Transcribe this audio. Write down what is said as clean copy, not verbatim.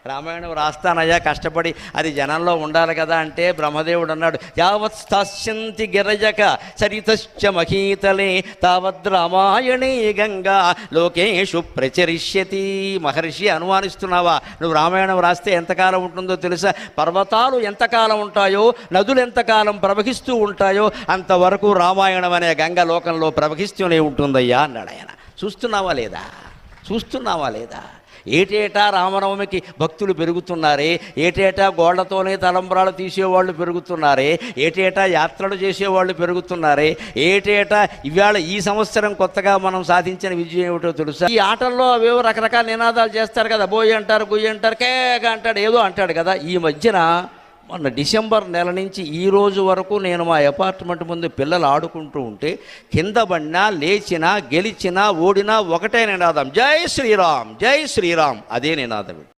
రామాయణం రాస్తానయ్యా కష్టపడి, అది జనంలో ఉండాలి కదా అంటే బ్రహ్మదేవుడు అన్నాడు, యావత్ స్థాస్యంతి గిరజక చరితశ్చ మహీతలే తావద్ రామాయణే గంగా లోకేషు ప్రచరిష్యతి. మహర్షి అనుమానిస్తున్నావా? నువ్వు రామాయణం రాస్తే ఎంతకాలం ఉంటుందో తెలుసా? పర్వతాలు ఎంతకాలం ఉంటాయో, నదులు ఎంతకాలం ప్రవహిస్తూ ఉంటాయో అంతవరకు రామాయణం అనే గంగ లోకంలో ప్రవహిస్తూనే ఉంటుందయ్యా అన్నాడు ఆయన. చూస్తున్నావా లేదా? ఏటేటా రామనవమికి భక్తులు పెరుగుతున్నారే, ఏటేటా గోళ్లతోనే తలంబ్రాలు తీసేవాళ్ళు పెరుగుతున్నారే, ఏటేటా యాత్రలు చేసేవాళ్ళు పెరుగుతున్నారే, ఏటేటా ఇవాళ ఈ సంవత్సరం కొత్తగా మనం సాధించిన విజయం ఏమిటో తెలుసా? ఈ ఆటల్లో అవేవో రకరకాల నినాదాలు చేస్తారు కదా, బోయి అంటారు, గుయ్యి అంటారు, కేక అంటాడు, ఏదో అంటాడు కదా. ఈ మధ్యన మొన్న డిసెంబర్ నెల నుంచి ఈ రోజు వరకు నేను మా అపార్ట్మెంట్ ముందు పిల్లలు ఆడుకుంటూ ఉంటే కింద పడినా, లేచినా, గెలిచినా, ఓడినా ఒకటే నినాదం, జై శ్రీరామ్, జై శ్రీరామ్. అదే నినాదం.